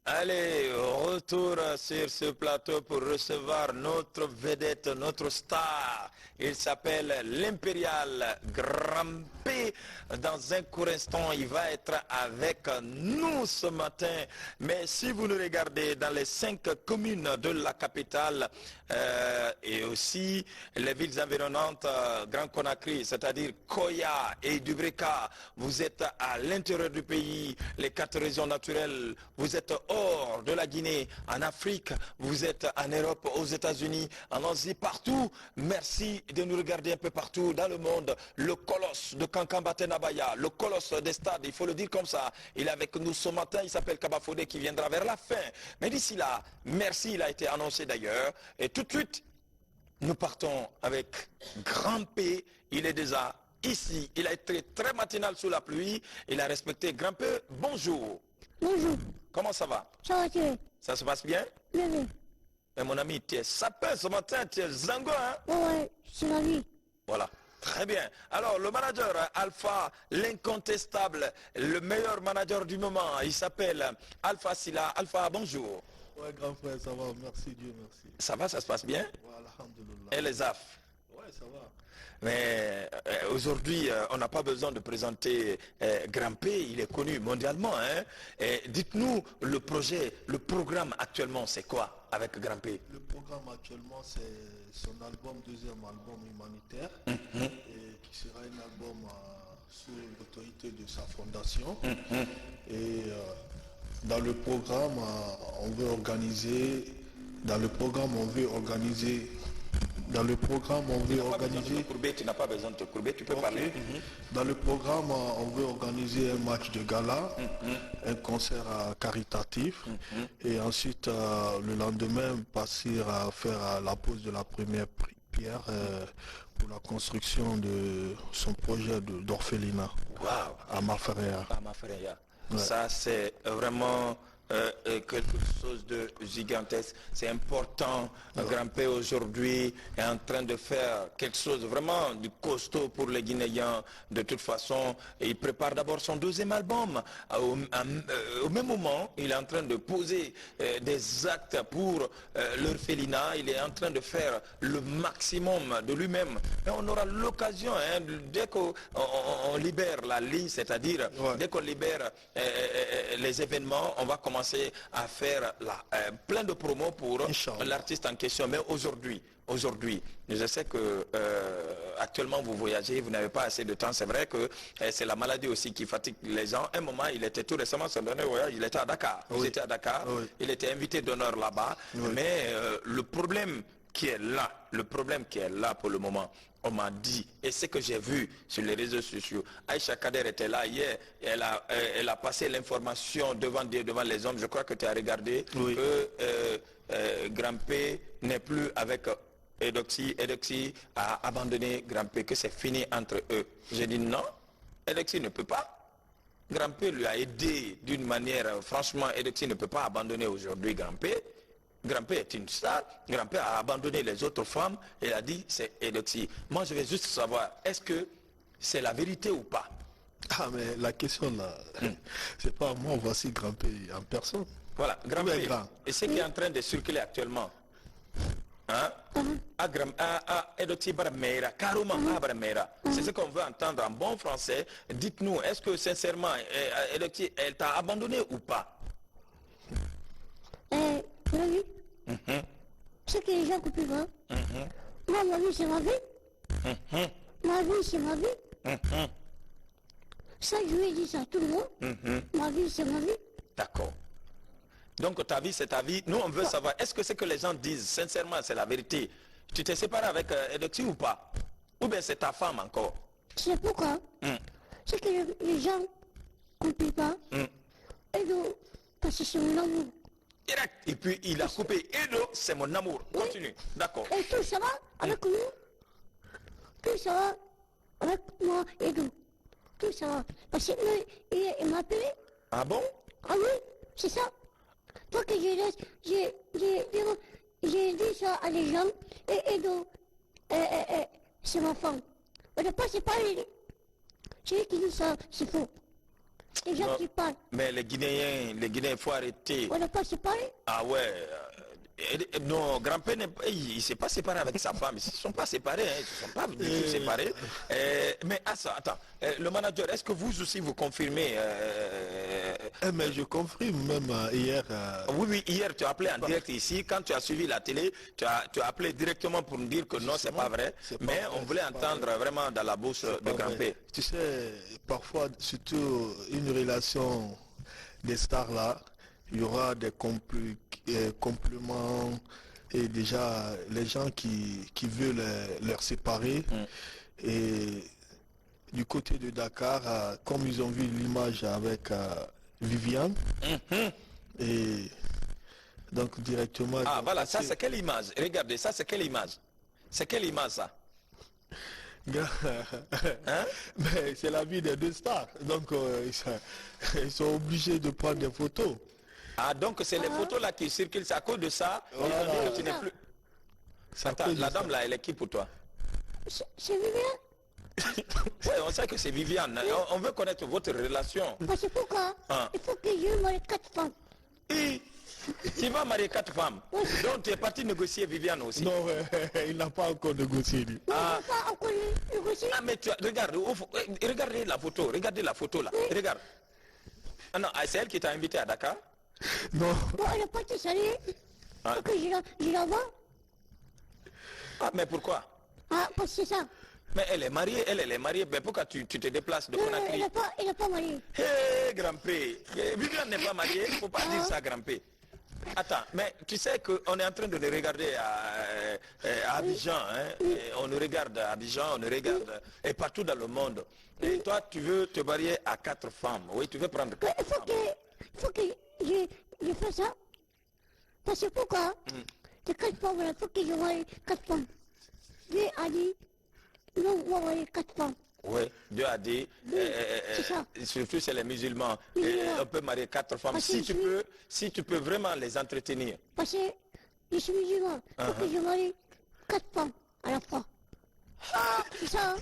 Allez, retour sur ce plateau pour recevoir notre vedette, notre star. Il s'appelle l'Impérial Grand P. Dans un court instant, il va être avec nous ce matin. Mais si vous nous regardez dans les 5 communes de la capitale et aussi les villes environnantes, Grand Conakry, c'est-à-dire Koya et Dubrika, vous êtes à l'intérieur du pays, les 4 régions naturelles, vous êtes hors de la Guinée, en Afrique, vous êtes en Europe, aux États-Unis, en Asie, partout. Merci de nous regarder un peu partout dans le monde. Le colosse de Kankambatenabaya, le colosse des stades, il faut le dire comme ça. Il est avec nous ce matin, il s'appelle Kabafodé qui viendra vers la fin. Mais d'ici là, merci, il a été annoncé d'ailleurs. Et tout de suite, nous partons avec Grand P. Il est déjà ici. Il a été très matinal sous la pluie. Il a respecté Grand P. Bonjour. Bonjour. Comment ça va? Ça va, tu es? Ça se passe bien? Bien, bien. Mais mon ami, tu es sapin ce matin, tu es zango, hein? Ouais, c'est la vie. Voilà. Très bien. Alors, le manager Alpha, l'incontestable, le meilleur manager du moment, il s'appelle Alpha Silla. Alpha, bonjour. Ouais, grand frère, ça va, merci Dieu, merci. Ça va, ça se passe bien? Ouais, alhamdoulilah. Et les AF? Ouais, ça va. Mais aujourd'hui, on n'a pas besoin de présenter Grand P, il est connu mondialement. Hein? Dites-nous, le projet, le programme actuellement, c'est quoi avec Grand P? Le programme actuellement, c'est son album, deuxième album humanitaire, et qui sera un album sous l'autorité de sa fondation. Et dans le programme, on veut organiser, Tu n'as pas besoin de te courber, tu peux parler. Dans le programme, on veut organiser un match de gala, un concert caritatif, et ensuite le lendemain passer à faire la pose de la première pierre pour la construction de son projet d'orphelinat à Mafaria. Ouais. Ça, c'est vraiment quelque chose de gigantesque. C'est important. Grand P aujourd'hui est en train de faire quelque chose vraiment du costaud pour les Guinéens. De toute façon, il prépare d'abord son deuxième album. Au même moment, il est en train de poser des actes pour l'orphelinat. Il est en train de faire le maximum de lui-même. Et on aura l'occasion, hein, dès qu'on libère la ligne, c'est-à-dire dès qu'on libère les événements, on va commencer à faire plein de promos pour l'artiste en question. Mais aujourd'hui, je sais que actuellement vous voyagez, vous n'avez pas assez de temps. C'est vrai que c'est la maladie aussi qui fatigue les gens. Un moment, il était tout récemment, son dernier voyage, il était à Dakar. Vous étiez à Dakar, il était invité d'honneur là-bas. Mais le problème qui est là pour le moment, on m'a dit, et ce que j'ai vu sur les réseaux sociaux, Aïcha Kader était là hier, elle a passé l'information devant Dieu, devant les hommes. Je crois que tu as regardé que Grand P n'est plus avec Edoxy. Edoxy a abandonné Grand P, que c'est fini entre eux. J'ai dit non, Edoxy ne peut pas. Grand P lui a aidé d'une manière, franchement, Edoxy ne peut pas abandonner aujourd'hui Grand P. Grand P est une star, Grand P a abandonné les autres femmes et a dit c'est Edoxy. Moi je vais juste savoir, est-ce que c'est la vérité ou pas? Ah mais la question là, c'est pas moi, voici Grand P en personne. Voilà, Grand P, et ce qui est en train de circuler actuellement, hein? À Edoxy Baramera, carrément à Baramera, c'est ce qu'on veut entendre en bon français. Dites-nous, est-ce que sincèrement, Edoxy, elle t'a abandonné ou pas? Oui. Ce que les gens ne comprennent pas. Moi, ma vie, c'est ma vie. Ma vie, c'est ma vie. Ça, je vais dire ça à tout le monde. Ma vie, c'est ma vie. D'accord. Donc, ta vie, c'est ta vie. Nous, on veut savoir, est-ce que ce que les gens disent, sincèrement, c'est la vérité? Tu t'es séparé avec Edoxy ou pas? Ou bien c'est ta femme encore? C'est pourquoi c'est que les gens ne comprennent pas. Et donc, parce que c'est mon amour. Direct. Et puis il a coupé. Edo, c'est mon amour. Continue. D'accord. Et tout ça va avec nous. Tout ça va avec moi, Edo. Tout ça va. Parce qu'il m'a appelé. Ah bon? Ah oui, c'est ça. Toi que j'ai dit ça à les gens. Et Edo, c'est ma femme. Au départ, c'est pas lui. C'est lui qui dit ça, c'est faux. Les gens qui parlent. Mais les Guinéens, il faut arrêter. On n'a pas séparé. Ah ouais. Non, grand-père, il ne s'est pas séparé avec sa femme. Ils ne sont pas séparés, hein. Ils ne sont pas du tout séparés. Mais attends, le manager, est-ce que vous aussi vous confirmez Mais je confirme même hier. Oui, hier tu as appelé en direct ici. Quand tu as suivi la télé, tu as appelé directement pour nous dire que non, c'est pas vrai. Mais on voulait entendre vraiment dans la bouche de grand-père. Tu sais, parfois, surtout une relation des stars là, il y aura des compléments et déjà les gens qui veulent leur séparer. Et du côté de Dakar, comme ils ont vu l'image avec Viviane, et donc directement... Ah voilà, ça c'est quelle image? Regardez, ça c'est quelle image? C'est quelle image ça? Hein? Mais c'est la vie des deux stars, donc ils sont obligés de prendre des photos. Ah, donc c'est les photos là qui circulent, c'est à cause de ça, ils ont dit que tu n'es plus... Attends, la dame là, elle est qui pour toi? C'est Viviane. Oui, on sait que c'est Viviane. On veut connaître votre relation. Parce que pourquoi il faut que je marie 4 femmes. Et tu vas marier 4 femmes. Donc tu es parti négocier Viviane aussi. Non, il n'a pas encore négocié. Lui. Non, il n'a pas encore négocié. Ah, mais regarde, regardez la photo là. Regarde. Ah non, c'est elle qui t'a invité à Dakar? Non. Bon, elle n'a pas été saluée. Il faut que je la vois. Ah, mais pourquoi? Ah, parce que c'est ça. Mais elle est mariée, mais pourquoi tu te déplaces de Conakry? Elle n'est pas mariée. Hé, grand-père, Viviane n'est pas mariée, il ne faut pas dire ça, grand-père. Attends, mais tu sais qu'on est en train de le regarder à Abidjan, hein? Et on nous regarde à Abidjan, on nous regarde et partout dans le monde. Et toi, tu veux te marier à 4 femmes, oui, tu veux prendre 4 femmes. Il faut que je fasse ça. Parce que pourquoi? C'est 4 femmes, il faut que je marie 4 femmes. Dieu a dit, non, on va marier 4 femmes. Oui, Dieu a dit, surtout chez les musulmans, on peut marier 4 femmes si tu peux vraiment les entretenir. Parce que je suis musulman, il faut que je marie 4 femmes à la fois. C'est ça, hein?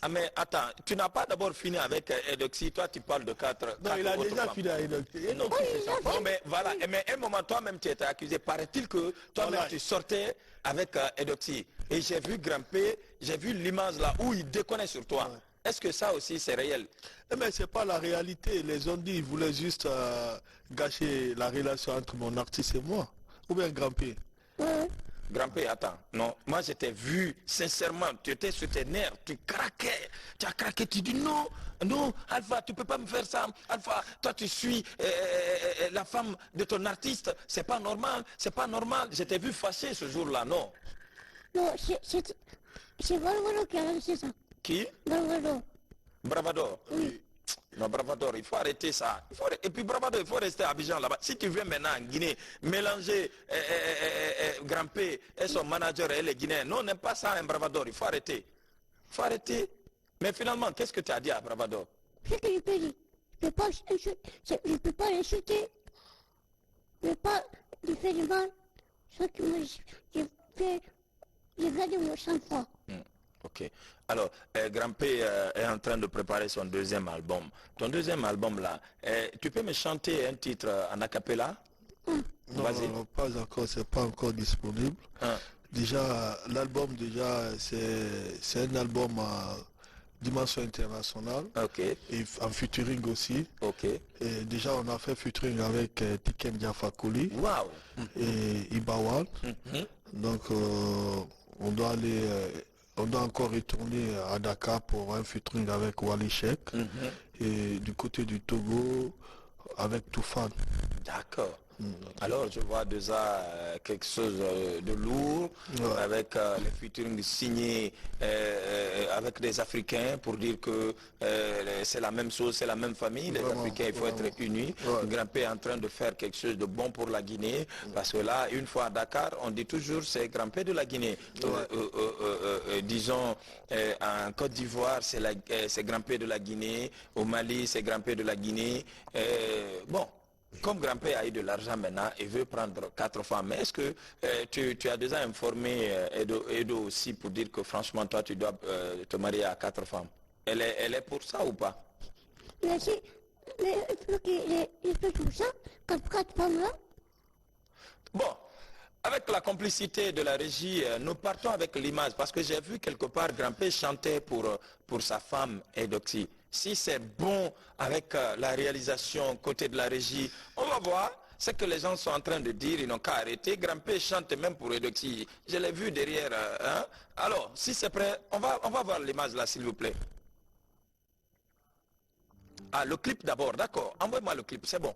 Ah mais attends, tu n'as pas d'abord fini avec Eudoxie, toi tu parles de 4 Non, il a déjà fini avec Eudoxie. Non, mais voilà, mais un moment toi-même tu étais accusé, paraît-il que toi-même tu sortais avec Eudoxie. Et j'ai vu grimper, j'ai vu l'image là où il déconne sur toi. Est-ce que ça aussi c'est réel? Mais c'est pas la réalité, les ont dit, ils voulaient juste gâcher la relation entre mon artiste et moi. Ou bien grimper. Grand-père, attends, non, moi je t'ai vu, sincèrement, tu étais sur tes nerfs, tu craquais, tu as craqué, tu dis non, non, Alpha, tu peux pas me faire ça, Alpha, toi tu suis la femme de ton artiste, c'est pas normal, je t'ai vu fâché ce jour-là, non? Non, c'est Bravado qui a lancé ça. Qui? Bravado. Bravador? Oui. Non, Bravador, il faut arrêter ça. Et puis Bravador, il faut rester à Abidjan là-bas. Si tu viens maintenant en Guinée, mélanger Grand-P et son manager et les Guinéens, non, on n'aime pas ça, un Bravador, il faut arrêter. Il faut arrêter. Mais finalement, qu'est-ce que tu as dit à Bravador? Ce que je peux dire, je ne peux pas l'insulter. Je ne peux pas lui faire du mal. Ce que moi, j'ai gardé mon sang-froid. Ok. Alors, Grand-P est en train de préparer son deuxième album. Ton deuxième album là, tu peux me chanter un titre en acapella? Non, pas encore, c'est pas encore disponible. Déjà, l'album c'est un album à dimension internationale. Ok. Et en featuring aussi. Ok. Et déjà, on a fait featuring avec Tiken Diafakoli. Wow. Et Ibawan. Donc, on doit encore retourner à Dakar pour un featuring avec Wally Sheik. Et du côté du Togo, avec Toufan. D'accord. Alors je vois déjà quelque chose de lourd, avec les featuring signés avec des Africains pour dire que c'est la même chose, c'est la même famille. Les Africains, il faut être unis. Grand-P est en train de faire quelque chose de bon pour la Guinée, parce que là, une fois à Dakar, on dit toujours c'est Grand-P de la Guinée. Disons, en Côte d'Ivoire, c'est Grand-P de la Guinée. Au Mali, c'est Grand-P de la Guinée. Bon. Comme Grand-Père a eu de l'argent maintenant et veut prendre 4 femmes, mais est-ce que tu as déjà informé Edo aussi pour dire que franchement toi tu dois te marier à 4 femmes? Elle est pour ça ou pas? Mais si Mais il peut tout ça, quatre femmes là. Bon, avec la complicité de la régie, nous partons avec l'image parce que j'ai vu quelque part Grand-Père chanter pour sa femme Eudoxie. Si c'est bon avec la réalisation côté de la régie, on va voir ce que les gens sont en train de dire, ils n'ont qu'à arrêter. Grand-Père chante même pour Eudoxie. Je l'ai vu derrière. Hein? Alors, si c'est prêt, on va voir l'image là, s'il vous plaît. Ah, le clip d'abord, d'accord. Envoie-moi le clip, c'est bon.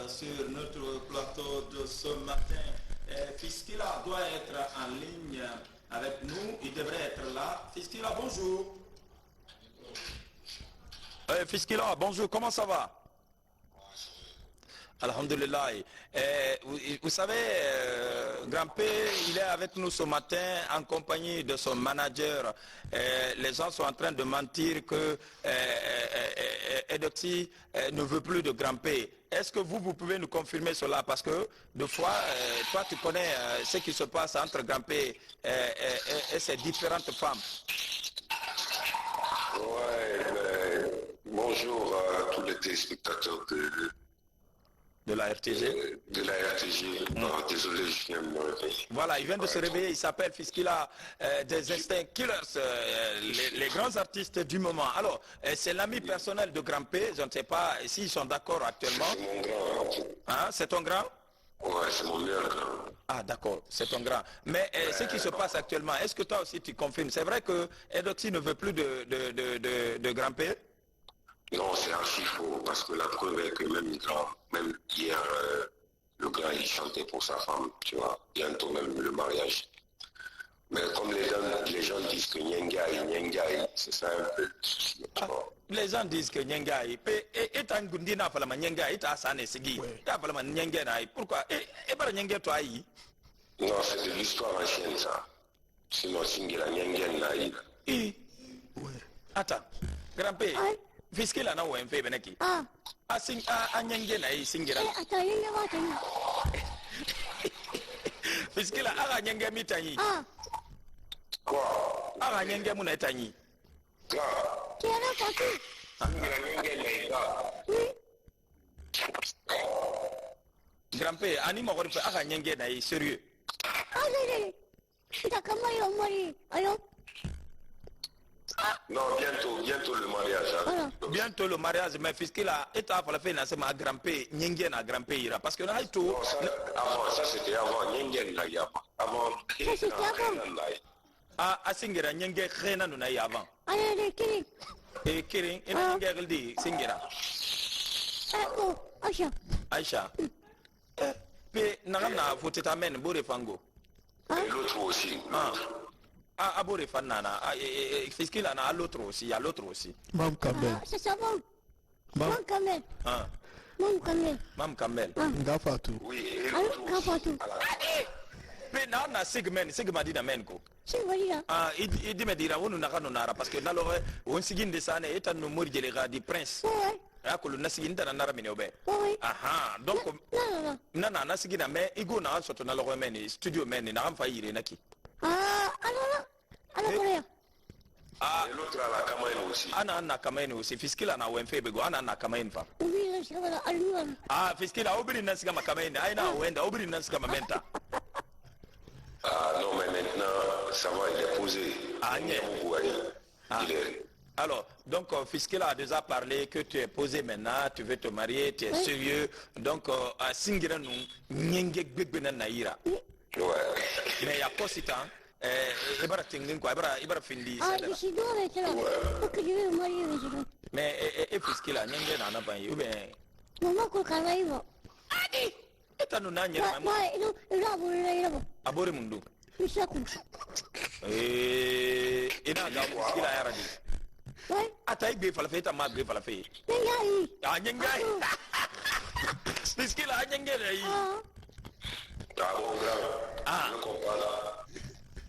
Sur notre plateau de ce matin, Fiskila doit être en ligne avec nous, il devrait être là. Fiskila, bonjour. Fiskila, bonjour, comment ça va? Alhamdulillah. Vous savez, Grand-Père, il est avec nous ce matin en compagnie de son manager. Les gens sont en train de mentir que Eudoxie ne veut plus de Grand-Père. Est-ce que vous pouvez nous confirmer cela? Parce que deux fois, toi tu connais ce qui se passe entre Grand-Père et ses différentes femmes. Ouais, bonjour à tous les téléspectateurs de la RTG. De la RTG. Désolé, je viens de me réveiller. Voilà, il vient de se réveiller, il s'appelle Fiskila des Instinct Killers, les grands artistes du moment. Alors, c'est l'ami personnel de Grand-Père, je ne sais pas s'ils sont d'accord actuellement. C'est mon grand. Hein, c'est ton grand? Ouais, c'est mon meilleur grand. Ah d'accord, c'est ton grand. Mais ce qui se passe actuellement, est-ce que toi aussi tu confirmes? C'est vrai que Eudoxie ne veut plus de Grand-Père? Non, c'est archi faux, parce que la preuve est que même hier, le grand il chantait pour sa femme, tu vois, bientôt même le mariage. Mais comme les gens disent que Nyengai, c'est ça un peu le souci, tu vois. Les gens disent que Nyengai, et Tangundina Falama Nyengai, et Asane Sigi, Falama Nyengai, pourquoi? Et par Nyengai toi? Non, c'est de l'histoire ancienne ça. Sinon, Singila Nyengai Naï. Attends, Grand-Père. Fiskila na wen fe beneki. Ah. Anyenge na singira. Attends, il y a pas Fiskila aga nyenge mitani. Ah. Quoi? Aga nyenge muna tani. Quoi? Tu es là, partout. Oui. Grand-père, ani mo gori aga nyenge na sérieux. Ah, allez. T'as comment il est mari? Alors? Non, bientôt le mariage. Hein. Voilà. Bientôt le mariage, mais Fiskila est à la fin de ma grand-père, nyenge na grand-père ira. Parce que là, tout. Non, ça c'était avant. Nyenge na yaba. Avant. Ça c'était avant. Ah, singira nyenge khena no na avant. Allez, Kiri. Et Kirin, et nyenge gildi singira. Oh, Acha. Aïcha. Pe nagana foteta men bore fango. Et l'autre aussi. Ah, abore fanana. Fiskila na l'autre aussi, il y a l'autre aussi. Mam Kamel. C'est ça, bon. Mam Mam Kamel. Ah, Mam Kamel. Mam Kamel. Ngafatu. Oui, et Alors, l'autre grand aussi. partout. Pe na sigma dina men ko. C'est vrai, là. Ah, il dit me dira wonu nakano nara parce que nalo on siginde sana etan no morjele ga di prince. Ouais, Akulu nasiginde na nara mine obe. ouais. Aha, donc Non. nana nasigina me igo na soto na logo men studio men na am fa yire naki. Ah, alors, voilà. Ah, Et l'autre à la Cameroun aussi. ana kamaini aussi fiskila na wenfe bego ana kamaini fa. Oui, là, c'est voilà. Alors, Ah, fiskila obiri nasiga makamaini aina wenda obiri nasiga mamenta. Ah non, mais maintenant, ça va, il est posé. Ah, Il est non. envoyé. Ah. Il est... Alors, donc, Fiskila a déjà parlé que tu es posé maintenant, tu veux te marier, tu es sérieux. Donc, à Singira, nous, nyenge gbegbe naira. Ouais. Mais il y a pas si temps, ibara tingin quoi, ibara findi. ah, je suis doux avec là. Faut que je vais me marier avec là. Mais, Fiskila, nyenge na nabanyi, ou bien. Maman, quoi, quand il va. Adi! Eta no nanye na Moi, il a volé là-bas. abore mundu. Il s'est couché. Ina ga Fiskila ya radi. Ouais. Ata igbe falafe, eta ma gbe falafe. Mais il y a eu. Ah, nyenge. Fiskila, nyenge na yi. Ah. Ah bon, grave. Ah. Je comprends là.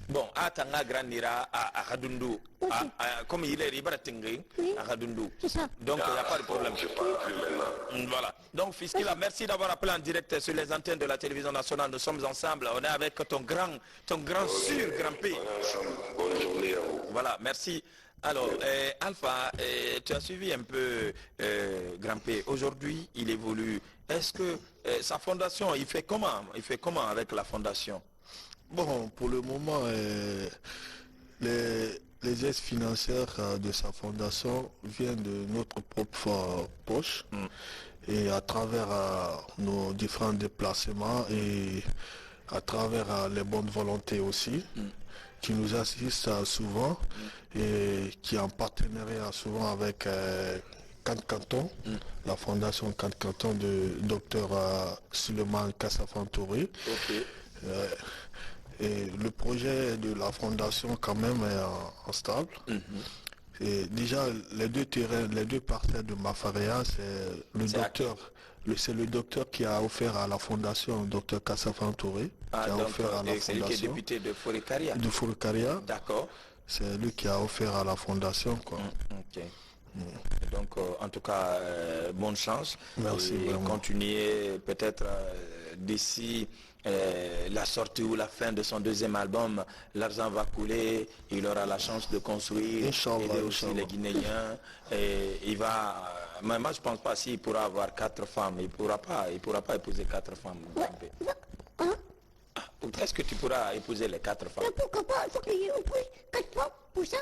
Bon, atanga grand nira à Hadundu. Comme il est libre à Hadundu. C'est ça. Donc, il n'y a pas de problème. Je parle plus maintenant. Voilà. Donc, Fiskila, merci d'avoir appelé en direct sur les antennes de la télévision nationale. Nous sommes ensemble. On est avec ton grand sûr grand-père. On est ensemble. Bonne journée à vous. Voilà, merci. Alors, Alpha, tu as suivi un peu grand-père. Aujourd'hui, il évolue. Est-ce que sa fondation, il fait comment avec la fondation? Bon, pour le moment, les aides financières de sa fondation viennent de notre propre poche et à travers nos différents déplacements et à travers les bonnes volontés aussi qui nous assistent souvent et qui est en partenariat souvent avec Cannes Canton, la fondation Cannes Canton de Dr Suleiman Kassafantouré. Et le projet de la fondation quand même est en stable. Et déjà les deux terrains, les deux parcelles de Mafaria, c'est le docteur qui a offert à la fondation, docteur Kassafa Touré, qui a offert à la c'est lui qui est fondation député de Forikaria. de Fourcaria. D'accord. C'est lui qui a offert à la fondation, quoi. Ok. Donc, en tout cas, bonne chance. Merci, et vraiment. continuez peut-être d'ici la sortie ou la fin de son deuxième album, l'argent va couler, il aura la chance de construire, Inch'Allah, aider aussi Inch'Allah. les Guinéens. Et il va, mais moi je pense pas s'il pourra avoir 4 femmes, il pourra pas épouser 4 femmes. Hein? Est-ce que tu pourras épouser les 4 femmes? Mais pourquoi pas? Il faut qu'il y ait au plus 4 fois pour ça.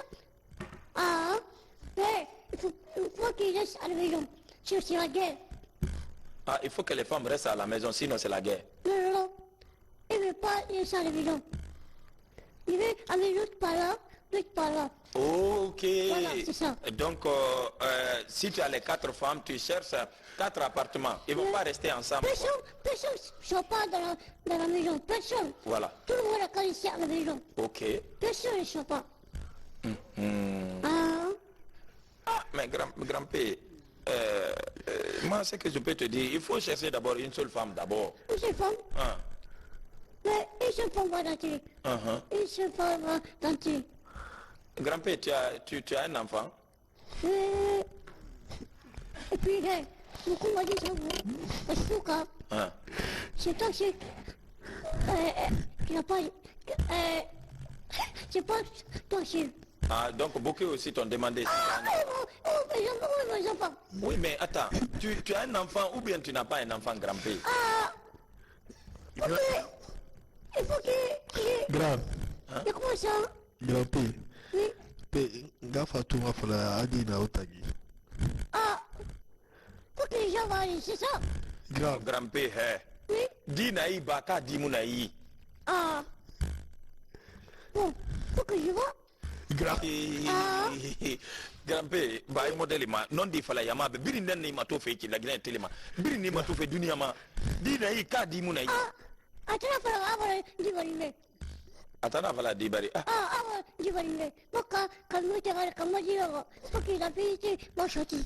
Ah, mais il faut qu'il reste à la maison. C'est la guerre. Ah, il faut que les femmes restent à la maison, sinon c'est la guerre. Non. Il ne veut pas rester à la maison. Il veut aller l'autre par là, l'autre par là. Ok. Voilà, c'est ça. Donc, si tu as les 4 femmes, tu cherches 4 appartements. Ils ne vont pas rester ensemble. quoi. Personne ne sort pas dans la maison. Personne. Voilà. Tout le monde a ici à la maison. Ok. Personne ne sort pas. Ah, mais grand-père, moi, ce que je peux te dire, il faut chercher d'abord une seule femme d'abord. Une seule femme. Ah. Mais une seule femme va danser. Une seule femme va danser. Grand-père, tu as un enfant? Et puis, beaucoup m'a dit ça, parce que quand c'est toi qui n'a pas... c'est pas toi, c'est... Ah, donc beaucoup aussi t'ont demandé si mes enfants. Oui, mais attends, tu as un enfant ou bien tu n'as pas un enfant grand-père? Il faut qu'il... Grave. Il comment ça? Grand-père. Oui. Gafa tout ma fala adina otagi. Faut que les gens vont aller, c'est ça? Grave. Grand-père, Oui. dis naï baka di munaï. Bon, faut que je vois. Grave. Grand-père, bah modèle ma non di fala yama be biri nen ni ma to fe ki la gina telema. Biri ni ma to fe dunia ma. Di naï ka di munaï. Attends, faut avoir du valide. Atana fala di bari. Du valide. Donc, quand nous quand moi dis, faut qu'il a payé ma châtie.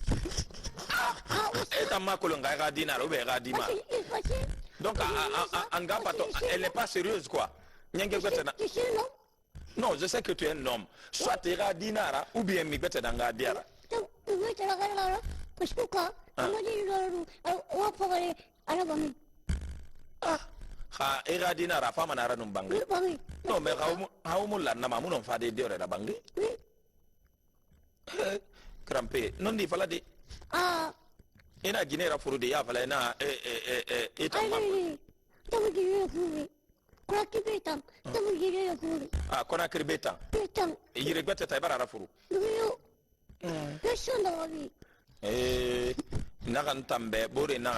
Et ta ma kolonga ga di na robe ga di ma. Donc, elle n'est pas sérieuse quoi. Nyenge gwetena. Tu sais, non? Non, je sais que tu es un homme. Soit tu iras dinara ou bien mi bete danga diara. Parce que quoi? On va faire à la famille. Ira dinara fama nara num bangi. Non, mais haumulla nama munon fa de diore da bangi. Crampé, non di fala di. Ina ginera furu de ya fala ina eta ma. Tamu ginera furu. Quoi qui bétan? Tamu ginera furu. Conakry bétan. Bétan. Il regrette ta bara furu. Personne dans ma vie. Nagan tambe bore na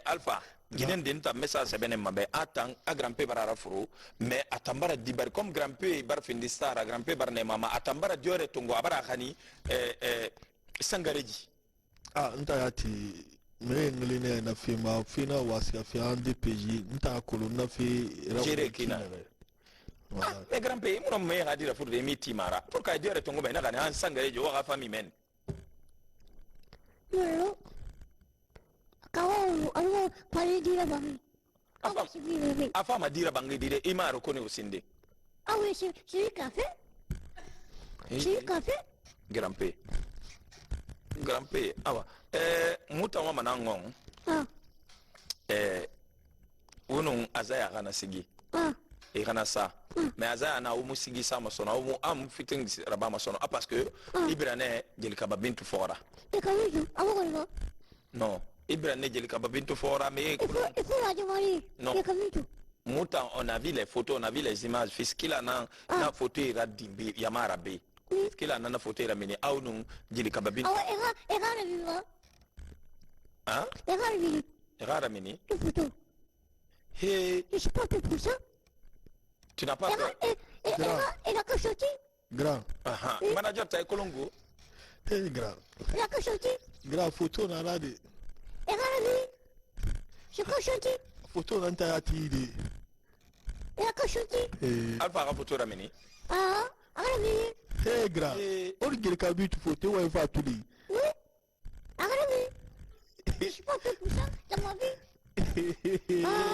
alpha ginen din ta message sebene mabe atang a grand-père bara furu mais atambara dibar comme grand-père bar fin star grand-père bar ne mama atambara diore tungo abara khani sangareji nta yati mere ngline na fima fina wasi afia ande peji nta kolo na fi jere kina mais grand-père mon me ha dira furu de mi timara pour ka diore tungo be na khani an sangareji wa ga famille men. Non. Quand on parle de la banque. Afama dira bangi dire ima rokone osinde. Ah oui, c'est le café. C'est le café. Grand-père. Grand-père. Awa. Muta wa manangong. Unung azaya kana sigi. E kana sa. Mais azaya na umu sigi sa masono umu am fiting raba masono. Parce que Ibrane jelika babintu fora. Non, Ibrane jelika babintu fora mais il faut la demander. Non. Mouta, on a vu les photos, on a vu les images. Fiskila na photo ira dimbi yamara be. Fiskila na photo ira mini au nung jelika babintu. Era le vivant. Hein? Era le vivant. Rara mini. Une photo. Hey, Je suis pas fait pour ça. tu n'as pas peur? Elle a que sorti. Grand. Manager ta kolongo. Hey grand. Elle a que sorti. Grand photo na la de. Elle a le vivant. C'est que sorti. Photo na nta yati de. Elle a que sorti. Alpha ra photo ra mini. Elle a le vivant. Hey grand. Origel ka bitu photo wa fa tuli. Oui. Elle a le vivant. Je suis pas fait pour ça dans ma vie.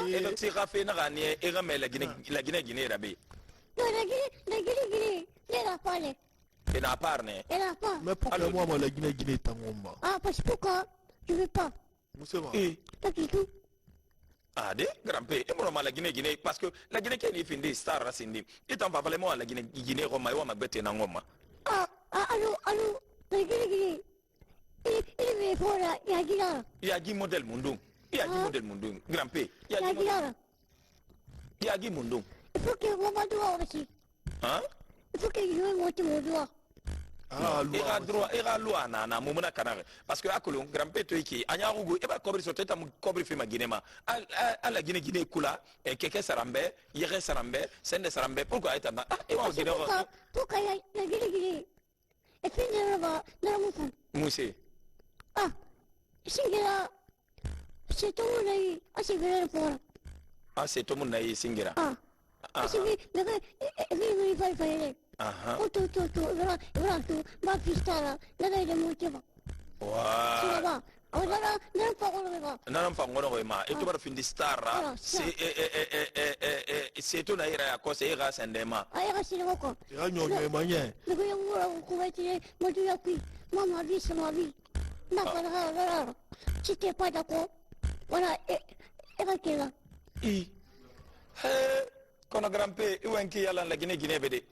Et donc si Rafa na gani et ramé la Guinée rabé. Non, la Guinée, elle n'a pas les. Et n'a pas né. Elle n'a pas. Mais pourquoi moi la Guinée tangomba? Parce que pourquoi? Je veux pas. Musema. T'as dit tout. De grand-père, et moi la Guinée parce que la Guinée qui est findé star rasindi. Et t'en va vraiment la Guinée Roma ou ma bête na ngoma. Allô, la Guinée. Il est fort là, il y a Guinée. Il y a Guy modèle Mundung. Il y a Guy modèle Mundung. Grand-père. Il y a Guinée. Il y a Guy Mundung. Il faut que je me doigt aussi. Hein? Il faut que je monte mon doigt. Ira droit, ira loi na mumuna kanare. Parce que akolo grand-père toi qui anya rugo e ba kobri so teta mu kobri fi maginema. Ala Guinée kula e keke sarambe, yere sarambe, sende sarambe. Pourquoi eta na e wa Guinée? Pourquoi la Guinée? Et puis là-bas, dans la montagne. Moussé. Singira. C'est tout le monde. C'est vrai le fort. C'est tout le monde naï singira. C'est vrai, mais il faut aller. Voilà, ma pistala, là il est monté. Waouh. Non, pas ngoro ma. Et tu vas finir star. C'est tout naïra à cause et ira sendema. C'est le mot. Ya nyonyo manye. Le gars on va couver moi tu as pris. Moi ma vie c'est ma vie. Non, voilà. Si t'es pas d'accord, voilà, et qui est là. Kono grand-père, où est-ce qu'il y a la Guinée bébé?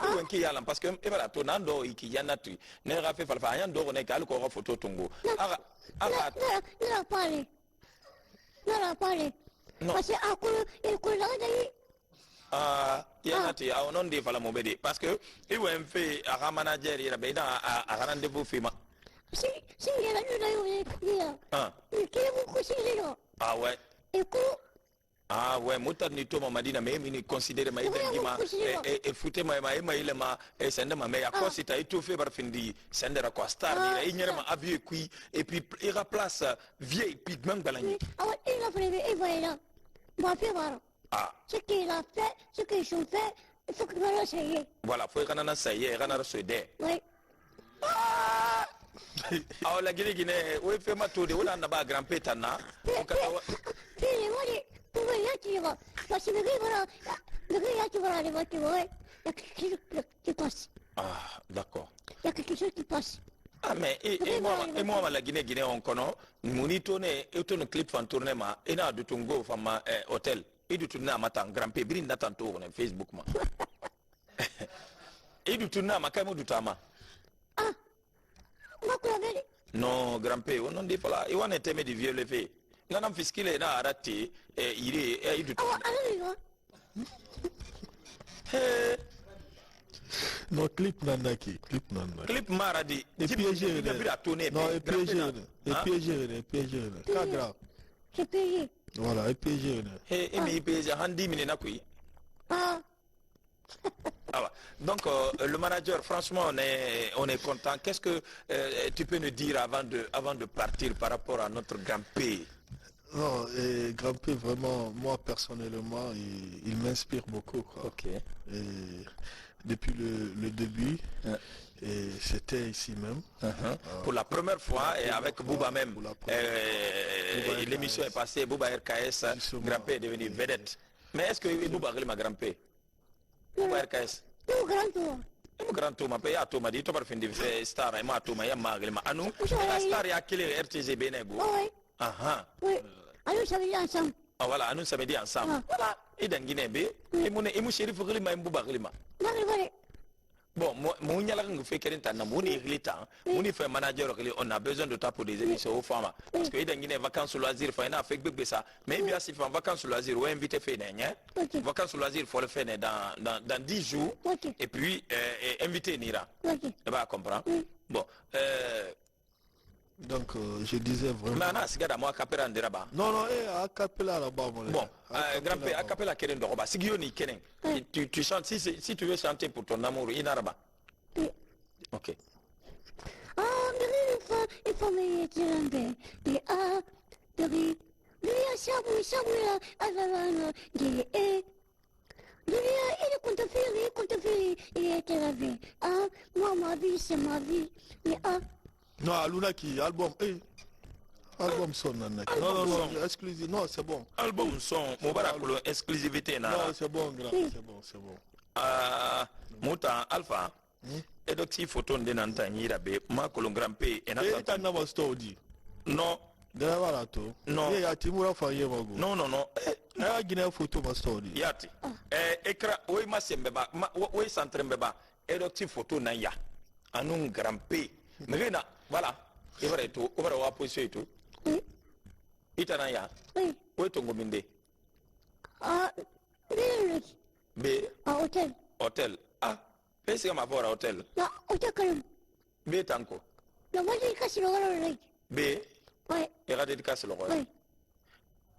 Où est-ce qu'il y a parce que il va la tourner dans il y a natu. Ne rafe falfa yan do ne kal ko photo tungo. Ara Non, parlé. Parce que à quoi il coule là yanati a onon de fala mobede parce que il va fait à manager il a bien à rendez-vous fima. Si il y a là il qui est beaucoup si là. Ah ouais. Ah ouais, mutar ni to madina me mini considérer ma idengima e fute ma ile ma e sende ma me ya kosi ta itu fe bar findi sende ra ko star ni inyere ma avieux qui et puis il remplace vieille pigment balani. Ah ouais, il a fait et voilà. Moi fait voir. Ah. Ce qu'il a fait, ce qu'ils ont fait, il faut que voilà ça y est. Voilà, faut qu'on en essaye, qu'on en reçoit. Oui. Ah la Guinée, oui fait ma tour de on a ba grand-père tana. Parce que le gars, tu vois les voitures, ouais. Il y a quelque chose qui passe. Ah, d'accord. Il y a quelque chose qui passe. Ah, mais et moi, la Guinée, on connaît. Mouni tourne, et tourne clip fan tourne ma, et n'a de tungo, fama, hôtel. Et du tourne à ma tante, grand-père, brin n'attend tout, on est Facebook, ma. Et du tourne à ma caïmo du tama. Ah, moi, quoi, non, grand-père, on dit, voilà, il y a un thème de vieux levé. Nanam fiskile na arati iri du tout. Non, clip nanaki. Clip maradi. Et piégé. Non, et piégé. Pas grave. C'est piégé. Voilà, et piégé. Et mais piégé handi mine nakui. Ah. Donc le manager, franchement, on est content. Qu'est-ce que tu peux nous dire avant de partir par rapport à notre grand-père? Non, et grand-père, vraiment, moi personnellement, il m'inspire beaucoup. Quoi. Ok. Et depuis le début, et c'était ici même. Pour la première fois, et avec Bouba même, l'émission est passée, Bouba RKS, grand-père est devenu vedette. Mais est-ce que Bouba est ma grand-père? Bouba RKS? Grand tour, ma paye à Thomas, dit Thomas fin de star, et ma Thomas, et ma grima. Anu, la star est à quel RTG Benego? Oui. Alors ça veut dire ensemble. Ah voilà, nous ça veut dire ensemble. Voilà. Et dans Guinée, et mon chérif Grima et Bouba Grima. Bon, mon yalagang fait qu'elle est un mouni glitta, mouni fait manager, on a besoin de toi pour des émissions aux femmes. Parce que dans Guinée, vacances au loisir, il faut un fait bébé ça. Mais bien si en vacances au loisir, ou invité fait vacances au loisir, il faut le faire dans 10 jours. Et puis, invité Nira. Tu vas comprendre. Bon, donc je disais vraiment. Non, à Capella là-bas. Bon, grand-père, à Capella Keren Doroba, Sigioni Kenen. Tu chantes, si tu veux chanter pour ton amour, Inaraba. Ok. Ah, il faut me dire et ah, lui, Samuel, il est content, il est lavé. Ah, moi, ma vie, c'est ma vie. Mais ah. Non, Alunaki, album, album son nanaki. Non, exclusif, non, c'est bon. Album son, Moubarakolo, exclusivité na. Non, c'est bon, grand, c'est bon. Ah, Mouta, Alpha, et donc si photo de Nantani, Rabe, Macolon Grand-Père, et Nathan Nava Story. Non. Non. Il y a Timura Fayemago. Non. Il y a Guinée photo ma story. Yati. Ekra, oui, ma sembeba, oui, centrembeba, et donc si photo na ya. Anun Grand-Père. Mais là, voilà, il va être on va avoir position et tout. Itanaya. Oui. Où est ton gominde? Ah, B. Ah, hôtel. Hôtel. Ah, c'est ma voix à hôtel. Non, hôtel quand même. B tanko. Non, moi j'ai cassé le rôle. B. Oui. Il a dédicace le rôle. Oui.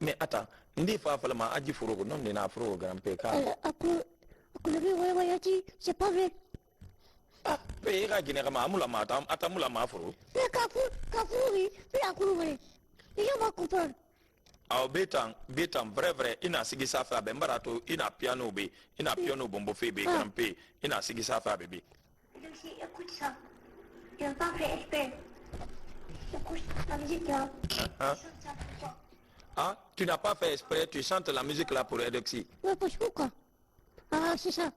Mais attends, ndi fa fa ma aji furugo non de na furugo grand-père ka. C'est pas vrai. Ah, mais il a gagné amula mata, atamula mafuru. Mais Kafouri, il a couru. Il va comprendre. Ah, bétan, vrai, il a sigi sa fa bembarato, il a piano bé, il a piano bombo febe, grand-père, il a sigi sa fa bébé. Écoute ça. Tu n'as pas fait exprès. Écoute la musique là. Ah, tu n'as pas fait exprès, tu chantes la musique là pour Edoxy. Oui, pourquoi? Ah, c'est ça.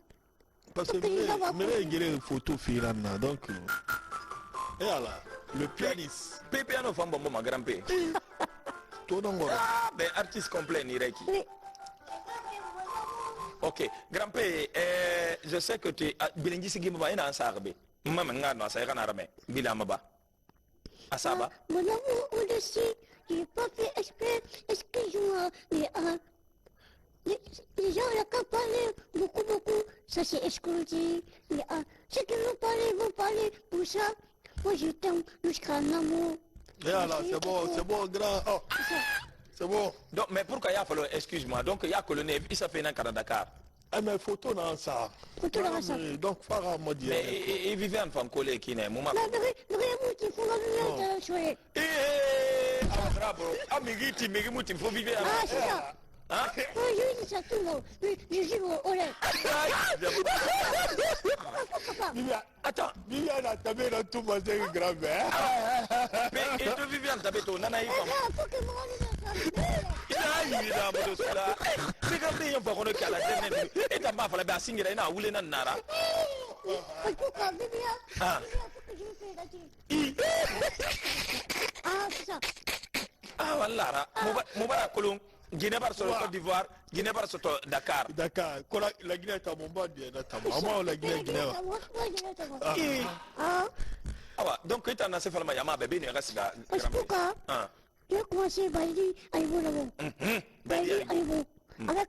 Parce que mais il y a une photo filana donc et alors Le pianiste. Piano femme bon ma grand-père. Ah, ben artiste complet Nireki. Oui. Ok, grand-père, je sais que tu bilingi sigi mba ina ansarbe. Mama ngano asayra na rame. Bilamaba. Asaba. Mon amour, on le sait, j'ai pas fait exprès, excuse-moi, mais les gens là qui parlent beaucoup, ça c'est escroquerie. Mais ceux qui vont parler pour ça. Moi je t'aime jusqu'à un amour. Et là, c'est bon, grand. Oh, c'est bon. Donc, mais pourquoi il y a fallu, excuse-moi, donc il y a que le nez, il s'appelle un Canada Dakar. Eh mais photo dans ça. Photo dans ça. Donc, Farah m'a dit. Mais il vivait en femme collée qui n'est, moment. Non, mais vraiment, il faut la lumière, soirée. Bravo. Ah, Migiti, Migimuti, il faut vivre. Ah, c'est ça. Hein? Oui, je dis ça tout le monde. Je joue au lait. Attends. Viviane a tapé dans tout mon grand-mère. Mais et de Viviane, t'as béton, nana, il Ah, faut que moi, il a eu dans le cela. C'est comme des gens pour qu'on a la dernière. Et t'as pas fallu bien signer là, ou les nana. Pourquoi, Viviane? Ah. Faut que je me fais là-dessus. Ah, c'est ça. Ah, voilà. Moubarak Kolong. Guinée-Bar sur Côte d'Ivoire, Guinée-Bar sur Dakar. Dakar. La Guinée est à mon bas, maman, la Guinée. Ah. Ah, donc, quand on a fait le Yama, bébé, il reste là. Parce que pourquoi? J'ai commencé à Baïdi Aïbo là-bas. Baïdi Aïbo. Avec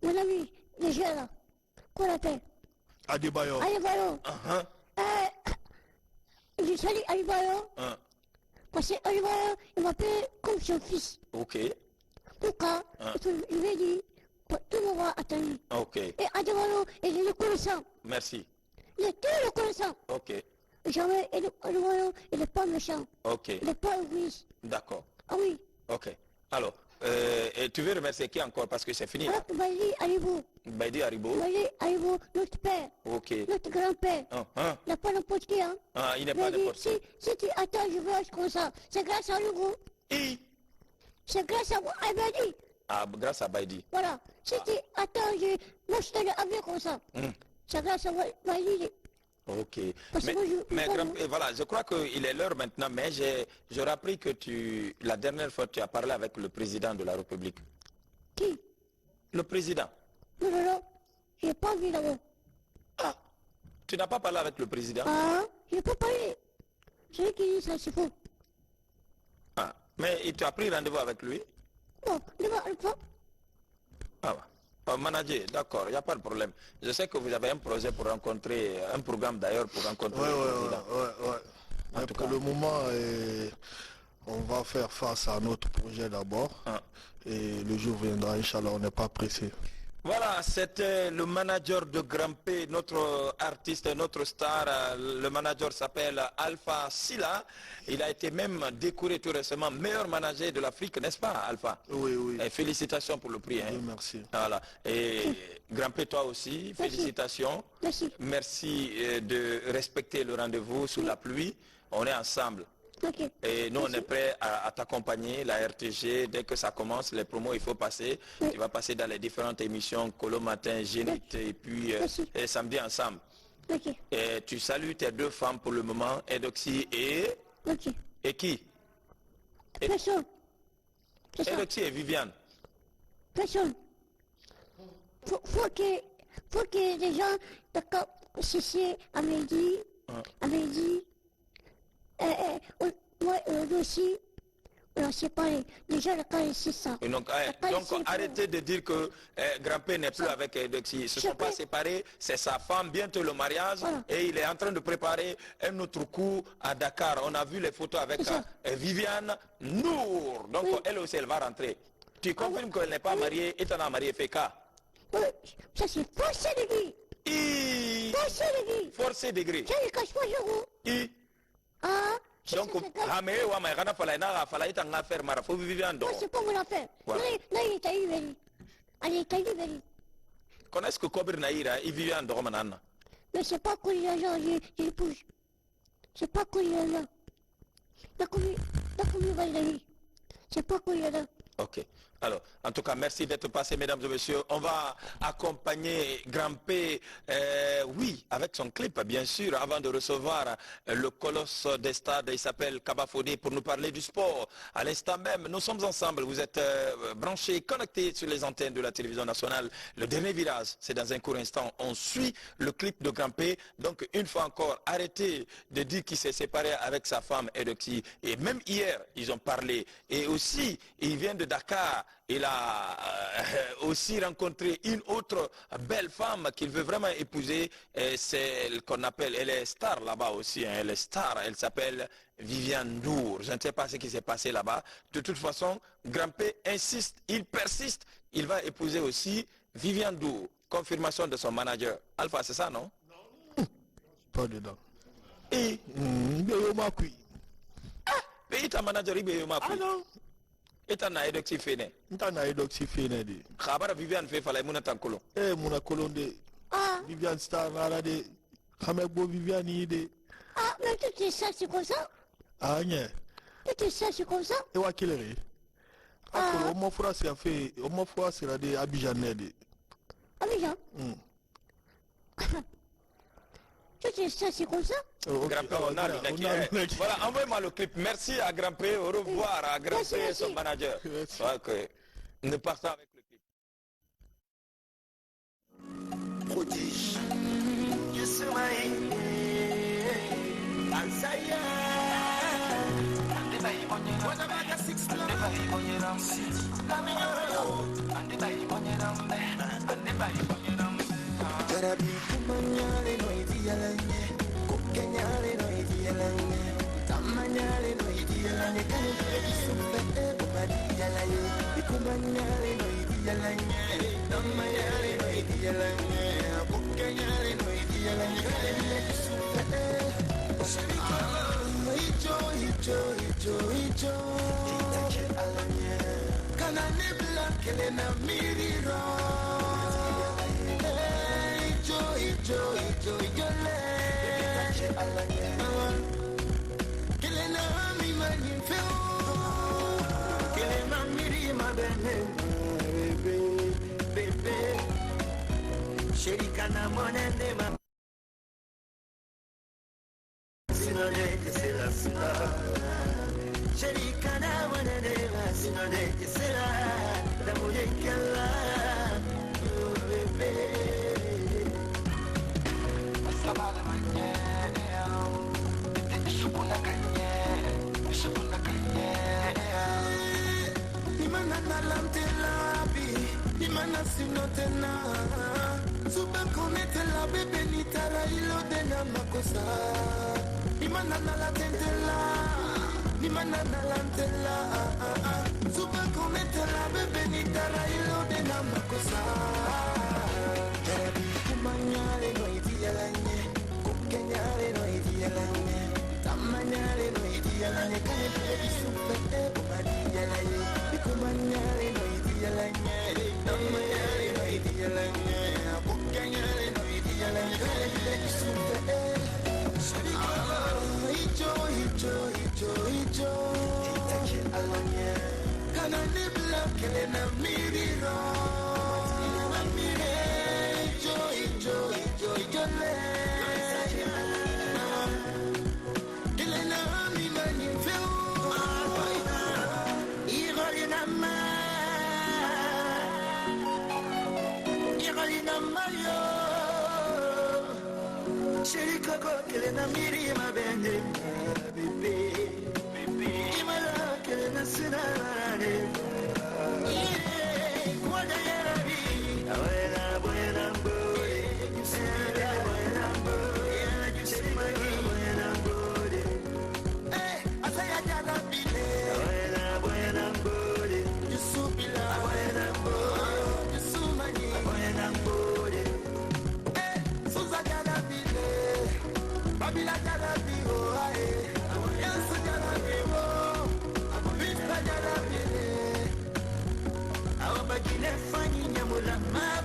mon ami, le jeune là. Qu'on appelle Adebayo. Adebayo. Je salue Adebayo. Parce que Adebayo, il m'appelle comme son fils. Ok. Pourquoi? Je lui ai dit, tout le monde va attendre. Ok. Et Adebayo, il est reconnaissant. Merci. Il est très reconnaissant. Ok. Jamais, Adebayo, il n'est pas méchant. Ok. Il n'est pas égoïste. D'accord. Ah oui. Ok. Alors, et tu veux remercier qui encore parce que c'est fini? Alors, Baïdi Aïbo. Baïdi Haribo. Baïdi Aïbo, notre père. Ok. Notre grand-père. Il Il n'a pas n'importe qui, hein. Ah, il n'est pas n'importe qui. Si tu attends, je veux comme ça. C'est grâce à lui, gros. C'est grâce à moi, à Baïdi. Ah, grâce à Baïdi. Voilà. Si tu attends, moi je te l'ai habillé comme ça. C'est grâce à moi, Baïdi. Ok. Parce que moi, Mais voilà, je crois qu'il est l'heure maintenant, mais j'aurais appris que la dernière fois, tu as parlé avec le président de la République. Qui? Le président. Non. Je n'ai pas vu là-bas. Ah, tu n'as pas parlé avec le président? Ah, je n'ai pas parlé. C'est lui qui dit ça, c'est faux. Ah, mais il t'a pris rendez-vous avec lui? Non, ne va pas. Ah, manager, d'accord, il n'y a pas de problème. Je sais que vous avez un projet pour rencontrer, un programme d'ailleurs pour rencontrer le président. Ouais. Mais pour le moment, on va faire face à notre projet d'abord. Et le jour viendra, Inch'Allah, on n'est pas pressé. Voilà, c'était le manager de Grand P, notre artiste, notre star. Le manager s'appelle Alpha Silla. Il a été même décoré tout récemment meilleur manager de l'Afrique, n'est-ce pas, Alpha? Oui. Et félicitations pour le prix. Oui, merci. Voilà. Et Grand P, toi aussi, félicitations. Merci de respecter le rendez-vous sous la pluie. On est ensemble. Okay. Et nous, on est prêts à t'accompagner, la RTG, dès que ça commence, les promos, il faut passer. Tu vas passer dans les différentes émissions, Colo Matin, Génite, et puis Samedi Ensemble. Et tu salues tes deux femmes pour le moment, Edoxy et qui? Personne. Edoxy et Viviane. Personne. Faut que les gens, d'accord, c'est à midi, moi aussi, on s'est parlé. Déjà, le cas c'est ça. Donc arrêtez de dire que Grand-père n'est plus avec Edoxy. Ils ne se sont pas séparés, c'est sa femme, bientôt le mariage. Et il est en train de préparer un autre coup à Dakar. On a vu les photos avec Viviane Nour. Donc elle aussi, elle va rentrer. Tu confirmes qu'elle n'est pas mariée et tu as marié Feka? Ça c'est forcé de vie. Forcé de vie. Forcé de gré. Ça ne cache pas, je donc, c'est pas mon affaire. Là, il est arrivé. Allez, il est arrivé. Connais-ce que Kobir Naïra, il vivait en Dormanana? Mais c'est pas qu'il y a genre, je l'épouse. C'est pas qu'il y a là. Là, comme il va y aller. C'est pas qu'il y a là. Ok. Alors, en tout cas, merci d'être passé, mesdames et messieurs. On va accompagner Grand P, oui, avec son clip, bien sûr, avant de recevoir le colosse des stades. Il s'appelle Kaba Fodé pour nous parler du sport. À l'instant même, nous sommes ensemble. Vous êtes branchés, connectés sur les antennes de la télévision nationale. Le dernier virage, c'est dans un court instant. On suit le clip de Grand P. Donc, une fois encore, arrêtez de dire qu'il s'est séparé avec sa femme Eudoxie. Et même hier, ils ont parlé. Et aussi, il vient de Dakar. Il a aussi rencontré une autre belle femme qu'il veut vraiment épouser. C'est ce qu'on appelle, elle est star là-bas aussi, hein, elle est star, elle s'appelle Viviane Ndour. Je ne sais pas ce qui s'est passé là-bas. De toute façon, Grand P insiste, il persiste, il va épouser aussi Viviane Ndour. Confirmation de son manager. Alpha, c'est ça, non? Pas dedans. Et Ah ta manager, il est non. Et tu as Eudoxie Fene. Ntana Eudoxie Fene de. Khabara Viviane fait fallait mon tankolo. Muna kolonde. Ah, Viviane Star nara de. Kamegbo Viviane ide. ah, mais tout est ça, c'est comme ça. Ah nye. Tout est ça, c'est comme ça. E wa kilere. Akolo omo fura si afe, omo fura sira de Abidjan de. Abidjan. Tout est ça, c'est comme ça. Grand P, on a le nec. Voilà, envoyez-moi le clip. Merci à Grand P. Au revoir à Grand Merci, P et merci. son manager. Merci. Ok. Nous partons avec le clip. Prodige. You smile. Ansaya. What about the 6 Terabi kumanyale no idiyalanye. Kukenyale no idiyalanye. Tamanyale no idiyalanye. Kanye isufete kumadiyalaye. Kumanyale no idiyalanye. Tamanyale no idiyalanye. Kukenyale no idiyalanye. Kanye isufete. Ijo. Kana nibla kele na miriro. Ijo le. Kele na mi manifeo. Kele na miri ma bene. Bebe. Sherika na monene ma. Sinode kesela sila. Sherika na monene ma. Sinode kesela. Da muje kala. Bebe. Imana nalantelabi, imana sinotena. Suba konetela bebe nitara ilo dena makosa. Imana nalatentela, imana nalantela. Suba konetela bebe nitara ilo dena makosa. Terabi kumanyale no idiyalanye. Kukenyale no idiyalanye. Tamanyale no idiyalanye. Kanye isufete kumadiyalaye. Kumanyale no idiyalanye. Tamanyale no idiyalanye. Kukenyale no idiyalanye. Kanye isufete. Ijo. Kana nibla kele na miriro. Ijo le. Kele na mi manifeo. Irolina mayo. Sherika ko kele na miri ma bende. Bebe. Imala kele na sinarane. Kwada yarabi. Buena boy. Buena boy. Buena boy. Asaya jana bile. Buena boy. Yusubila. Buena boy. Yusumani. Buena boy. Suza jana bile. Babila jana biho. Yansu jana biho. Vista jana bile. Awabakine fanyi nyamula maba.